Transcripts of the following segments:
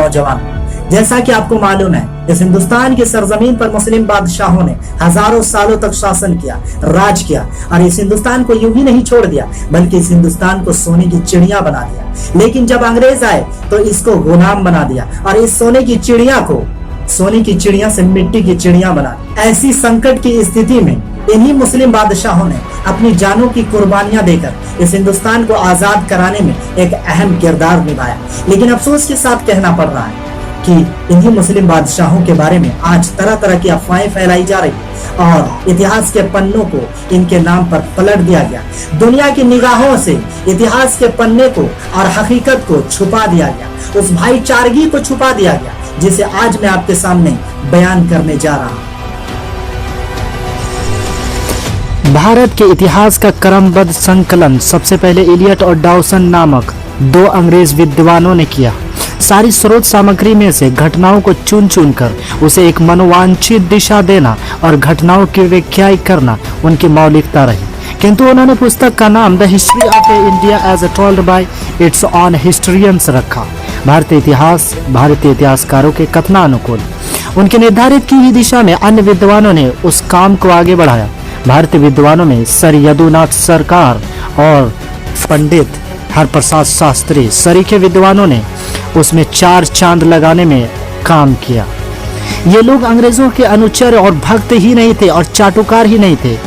नौजवान, जैसा कि आपको मालूम है इस हिंदुस्तान की सरजमीन पर मुस्लिम बादशाहों ने हजारों सालों तक शासन किया, राज किया और इस हिंदुस्तान को यूं ही नहीं छोड़ दिया बल्कि इस हिंदुस्तान को सोने की चिड़िया बना दिया। लेकिन जब अंग्रेज आए तो इसको गुलाम बना दिया और इस सोने की चिड़िया को सोने की चिड़िया से मिट्टी की चिड़िया बना दिया। ऐसी संकट की स्थिति में इन्हीं मुस्लिम बादशाहों ने अपनी जानों की कुर्बानियां देकर इस हिंदुस्तान को आजाद कराने में एक अहम किरदार निभाया। लेकिन अफसोस के साथ कहना पड़ रहा है कि इन्हीं मुस्लिम बादशाहों के बारे में आज तरह तरह की अफवाहें फैलाई जा रही और इतिहास के पन्नों को इनके नाम पर पलट दिया गया। दुनिया की निगाहों से इतिहास के पन्ने को और हकीकत को छुपा दिया गया, उस भाईचारगी को छुपा दिया गया जिसे आज मैं आपके सामने बयान करने जा रहा हूं। भारत के इतिहास का क्रमबद्ध संकलन सबसे पहले इलियट और डाउसन नामक दो अंग्रेज विद्वानों ने किया। सारी स्रोत सामग्री में से घटनाओं को चुन चुन कर उसे एक मनोवांछित दिशा देना और घटनाओं की व्याख्या करना उनकी मौलिकता रही। किंतु उन्होंने पुस्तक का नाम the history of India as told by its own historians रखा। भारतीय इतिहासकारों के कथनानुकूल उनके निर्धारित की हुई दिशा में अन्य विद्वानों ने उस काम को आगे बढ़ाया। भारतीय विद्वानों में सर यदुनाथ सरकार और पंडित हरप्रसाद शास्त्री सरीखे विद्वानों ने उसमें चार चांद लगाने में काम किया। ये लोग अंग्रेजों के अनुचर और भक्त ही नहीं थे और चाटुकार ही नहीं थे,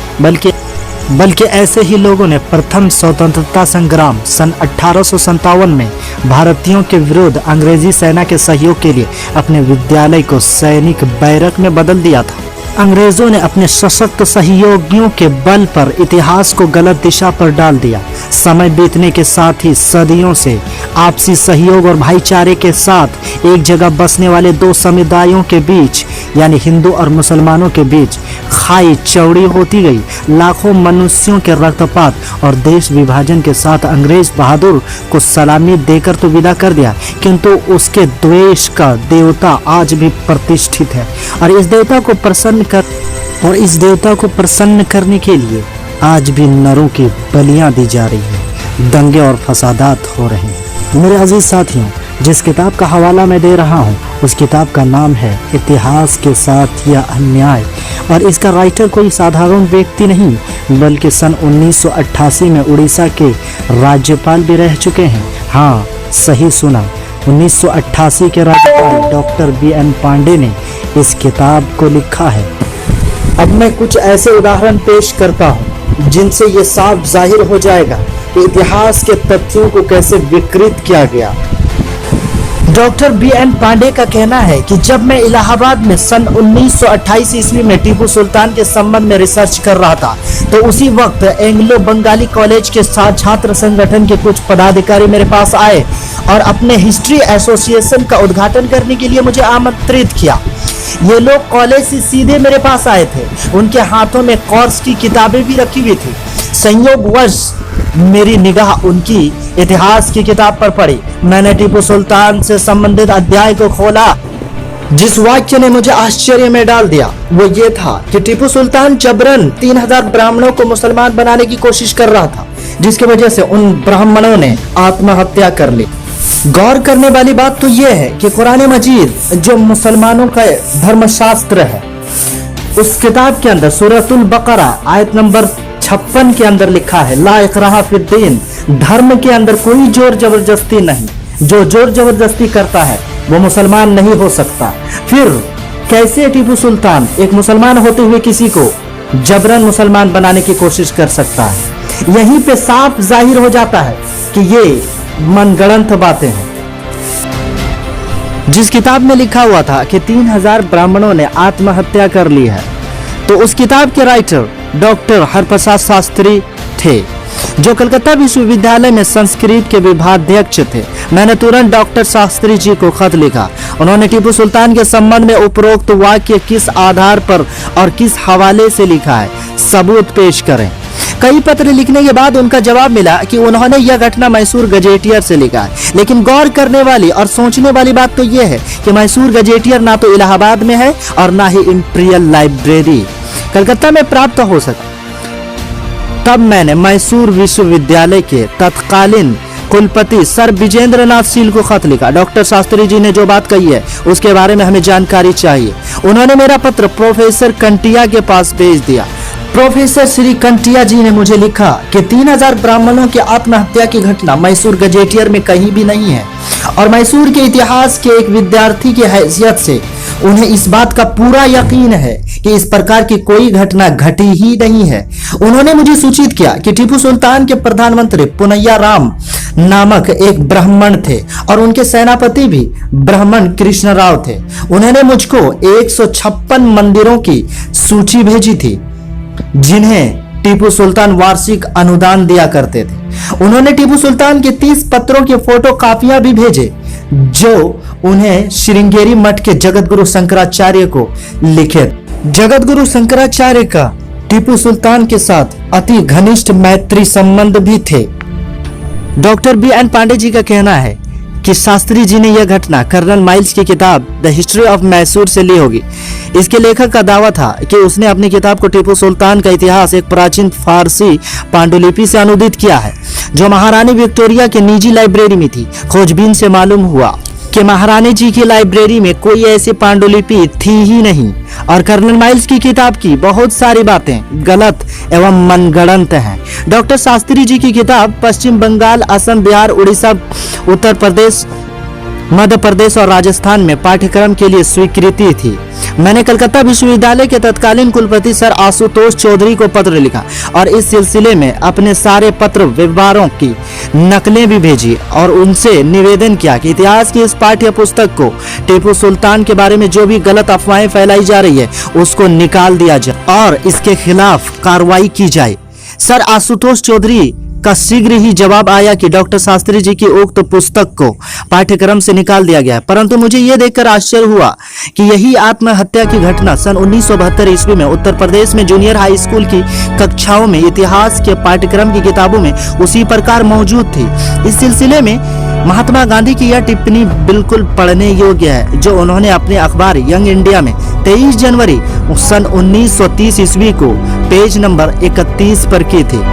बल्कि ऐसे ही लोगों ने प्रथम स्वतंत्रता संग्राम सन 1857 में भारतीयों के विरुद्ध अंग्रेजी सेना के सहयोग के लिए अपने विद्यालय को सैनिक बैरक में बदल दिया था। अंग्रेजों ने अपने सशक्त सहयोगियों के बल पर इतिहास को गलत दिशा पर डाल दिया। समय बीतने के साथ ही सदियों से आपसी सहयोग और भाईचारे के साथ एक जगह बसने वाले दो समुदायों के बीच यानी हिंदू और मुसलमानों के बीच खाई चौड़ी होती गई। लाखों मनुष्यों के रक्तपात और देश विभाजन के साथ अंग्रेज बहादुर को सलामी देकर तो विदा कर दिया, किंतु उसके द्वेष का देवता आज भी प्रतिष्ठित है और इस देवता को प्रसन्न करने के लिए आज भी नरों की बलियां दी जा रही है, दंगे और फसादात हो रहे हैं। मेरे अजीज साथियों, जिस किताब का हवाला मैं दे रहा हूँ उस किताब का नाम है इतिहास के साथ या अन्याय और इसका राइटर कोई साधारण व्यक्ति नहीं बल्कि सन 1988 में उड़ीसा के राज्यपाल भी रह चुके हैं। हाँ, सही सुना, 1988 के राज्यपाल डॉक्टर BN पांडे ने इस किताब को लिखा है। अब मैं कुछ ऐसे उदाहरण पेश करता हूँ जिनसे ये साफ जाहिर हो जाएगा कि इतिहास के तथ्यों को कैसे विकृत किया गया। डॉक्टर BN पांडे का कहना है कि जब मैं इलाहाबाद में सन 1928 ईस्वी में टीपू सुल्तान के संबंध में रिसर्च कर रहा था तो उसी वक्त एंग्लो बंगाली कॉलेज के साथ छात्र संगठन के कुछ पदाधिकारी मेरे पास आए और अपने हिस्ट्री एसोसिएशन का उद्घाटन करने के लिए मुझे आमंत्रित किया। ये लोग कॉलेज से सीधे मेरे पास आए थे, उनके हाथों में कोर्स की किताबें भी रखी हुई थी। संयोगवश मेरी निगाह उनकी इतिहास की किताब पर पड़ी। मैंने टीपू सुल्तान से संबंधित अध्याय को खोला। जिस वाक्य ने मुझे आश्चर्य में डाल दिया वो ये था कि टीपू सुल्तान जबरन 3000 ब्राह्मणों को मुसलमान बनाने की कोशिश कर रहा था, जिसकी वजह से उन ब्राह्मणों ने आत्महत्या कर ली। गौर करने वाली बात तो यह है कि कुरान मजीद जो मुसलमानों का धर्मशास्त्र है उस किताब के अंदर सूरतुल बकरा आयत नंबर 56 के अंदर लिखा है ला इकराहा फिद्दीन, धर्म के अंदर कोई जोर जबरदस्ती नहीं, जो जोर जबरदस्ती करता है वो मुसलमान नहीं हो सकता। फिर कैसे टीपू सुल्तान एक मुसलमान होते हुए किसी को जबरन मुसलमान बनाने की कोशिश कर सकता है? यहीं पे साफ जाहिर हो जाता है कि ये मनगढ़ंत बातें हैं। जिस किताब में लिखा हुआ था कि 3000 ब्राह्मणों ने आत्महत्या कर ली है, तो उस किताब के राइटर डॉक्टर हरप्रसाद शास्त्री थे जो कलकत्ता विश्वविद्यालय में संस्कृत के विभागाध्यक्ष थे। मैंने तुरंत डॉक्टर शास्त्री जी को खत लिखा। उन्होंने टीपू सुल्तान के संबंध में उपरोक्त वाक्य किस आधार पर और किस हवाले से लिखा है, सबूत पेश करें। कई पत्र लिखने के बाद उनका जवाब मिला कि उन्होंने यह घटना मैसूर गजेटियर से लिखा है। लेकिन गौर करने वाली और सोचने वाली बात तो यह है कि मैसूर गजेटियर ना तो इलाहाबाद में है और ना ही इंपीरियल लाइब्रेरी कलकत्ता में प्राप्त हो सका। तब मैंने मैसूर विश्वविद्यालय के तत्कालीन कुलपति सर विजेंद्र नाथ शील को खत लिखा। डॉक्टर शास्त्री जी ने जो बात कही है उसके बारे में हमें जानकारी चाहिए। उन्होंने मेरा पत्र प्रोफेसर कंटिया के पास भेज दिया। प्रोफेसर श्री कंटिया जी ने मुझे लिखा कि 3000 ब्राह्मणों की आत्महत्या की घटना मैसूर गजेटियर में कहीं भी नहीं है और मैसूर के इतिहास के एक विद्यार्थी की हैसियत से उन्हें इस बात का पूरा यकीन है कि इस प्रकार की कोई घटना घटी ही नहीं है। उन्होंने मुझे सूचित किया कि टीपू सुल्तान के प्रधानमंत्री पुनैया राम नामक एक ब्राह्मण थे और उनके सेनापति भी ब्राह्मण कृष्ण राव थे। उन्होंने मुझको 156 मंदिरों की सूची भेजी थी जिन्हें टीपू सुल्तान वार्षिक अनुदान दिया करते थे। उन्होंने टीपू सुल्तान के 30 पत्रों के फोटो कापियां भी भेजे जो उन्हें श्रृंगेरी मठ के जगत गुरु शंकराचार्य को लिखे। जगत गुरु शंकराचार्य का टीपू सुल्तान के साथ अति घनिष्ठ मैत्री संबंध भी थे। Doctor B.N. पांडे जी का कहना है कि शास्त्री जी ने यह घटना कर्नल माइल्स की किताब द हिस्ट्री ऑफ मैसूर से ली होगी। इसके लेखक का दावा था कि उसने अपनी किताब को टीपू सुल्तान का इतिहास एक प्राचीन फारसी पांडुलिपि से अनुदित किया है जो महारानी विक्टोरिया के निजी लाइब्रेरी में थी। खोजबीन से मालूम हुआ कि महारानी जी की लाइब्रेरी में कोई ऐसी पांडुलिपि थी ही नहीं और कर्नल माइल्स की किताब की बहुत सारी बातें गलत एवं मनगढ़ंत हैं। डॉक्टर शास्त्री जी की किताब पश्चिम बंगाल, असम, बिहार, उड़ीसा, उत्तर प्रदेश, मध्य प्रदेश और राजस्थान में पाठ्यक्रम के लिए स्वीकृति थी। मैंने कलकत्ता विश्वविद्यालय के तत्कालीन कुलपति सर आशुतोष चौधरी को पत्र लिखा और इस सिलसिले में अपने सारे पत्र व्यवहारों की नकलें भी भेजी और उनसे निवेदन किया कि इतिहास की इस पाठ्य पुस्तक को टीपू सुल्तान के बारे में जो भी गलत अफवाहें फैलाई जा रही है उसको निकाल दिया जाए और इसके खिलाफ कार्रवाई की जाए। सर आशुतोष चौधरी का शीघ्र ही जवाब आया कि डॉक्टर शास्त्री जी की उक्त पुस्तक को पाठ्यक्रम से निकाल दिया गया है। परंतु मुझे यह देखकर आश्चर्य हुआ कि यही आत्महत्या की घटना सन 1972 ईस्वी में उत्तर प्रदेश में जूनियर हाई स्कूल की कक्षाओं में इतिहास के पाठ्यक्रम की किताबों में उसी प्रकार मौजूद थी। इस सिलसिले में महात्मा गांधी की यह टिप्पणी बिल्कुल पढ़ने योग्य है जो उन्होंने अपने अखबार यंग इंडिया में 23 जनवरी सन 1930 ईस्वी को पेज नंबर 31 पर की थी।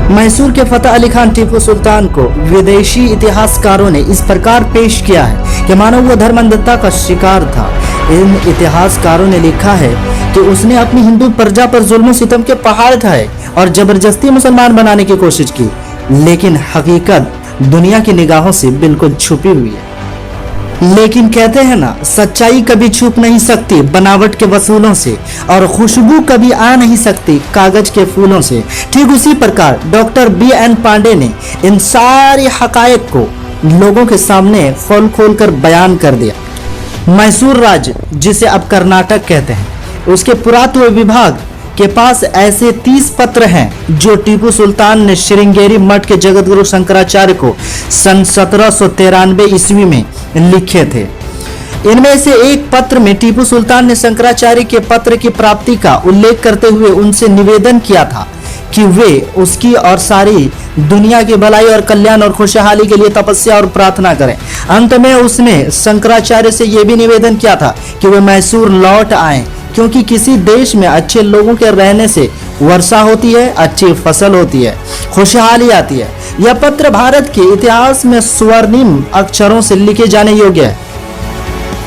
मैसूर के फतेह अली खान टीपू सुल्तान को विदेशी इतिहासकारों ने इस प्रकार पेश किया है कि मानो वो धर्मांधता का शिकार था। इन इतिहासकारों ने लिखा है कि उसने अपनी हिंदू प्रजा पर जुल्म सितम के पहाड़ ढाए और जबरदस्ती मुसलमान बनाने की कोशिश की, लेकिन हकीकत दुनिया की निगाहों से बिल्कुल छुपी हुई है। लेकिन कहते हैं ना, सच्चाई कभी छुप नहीं सकती बनावट के वसूलों से और खुशबू कभी आ नहीं सकती कागज के फूलों से। ठीक उसी प्रकार डॉक्टर B.N. पांडे ने इन सारी हकायक को लोगों के सामने खोल खोल कर बयान कर दिया। मैसूर राज्य, जिसे अब कर्नाटक कहते हैं, उसके पुरातत्व विभाग के पास ऐसे 30 पत्र हैं जो टीपू सुल्तान ने श्रृंगेरी मठ के जगत गुरु शंकराचार्य को सन 1793 ईस्वी में लिखे थे। इनमें से एक पत्र में टीपू सुल्तान ने शंकराचार्य के पत्र की प्राप्ति का उल्लेख करते हुए उनसे निवेदन किया था कि वे उसकी और सारी दुनिया की भलाई और कल्याण और खुशहाली के लिए तपस्या और प्रार्थना करें। अंत में उसने शंकराचार्य से यह भी निवेदन किया था कि वे मैसूर लौट आएं, क्योंकि किसी देश में अच्छे लोगों के रहने से वर्षा होती है, अच्छी फसल होती है, खुशहाली आती है। यह पत्र भारत के इतिहास में स्वर्णिम अक्षरों से लिखे जाने योग्य है।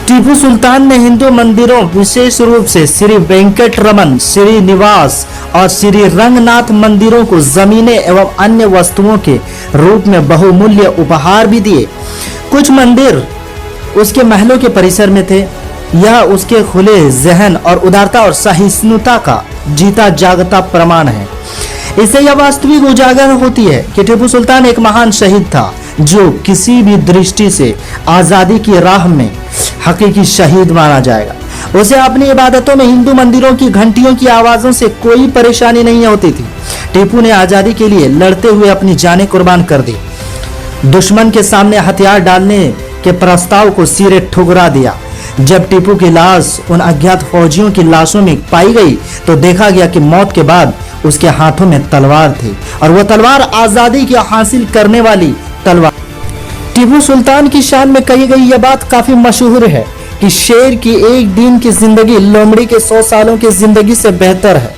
टीपू सुल्तान ने हिंदू मंदिरों, विशेष रूप से श्री वेंकटरमन, श्री निवास और श्री रंगनाथ मंदिरों को जमीनें एवं अन्य वस्तुओं के रूप में बहुमूल्य उपहार भी दिए। कुछ मंदिर उसके महलों के परिसर में थे। यह उसके खुले जहन और उदारता और सहिष्णुता का जीता जागता प्रमाण है। इससे यह वास्तविक उजागर होती है कि टीपू सुल्तान एक महान शहीद था जो किसी भी दृष्टि से आजादी की राह में हकीकी शहीद माना जाएगा। उसे अपनी इबादतों में हिंदू मंदिरों की घंटियों की आवाजों से कोई परेशानी नहीं होती थी। टीपू ने आजादी के लिए लड़ते हुए अपनी जानें कुर्बान कर दी। दुश्मन के सामने हथियार डालने के प्रस्ताव को सिरे ठुकरा दिया। जब टीपू की लाश उन अज्ञात फौजियों की लाशों में पाई गई तो देखा गया कि मौत के बाद उसके हाथों में तलवार थी और वह तलवार आजादी की हासिल करने वाली तलवार। टीपू सुल्तान की शान में कही गई यह बात काफी मशहूर है कि शेर की एक दिन की जिंदगी लोमड़ी के 100 सालों की जिंदगी से बेहतर है।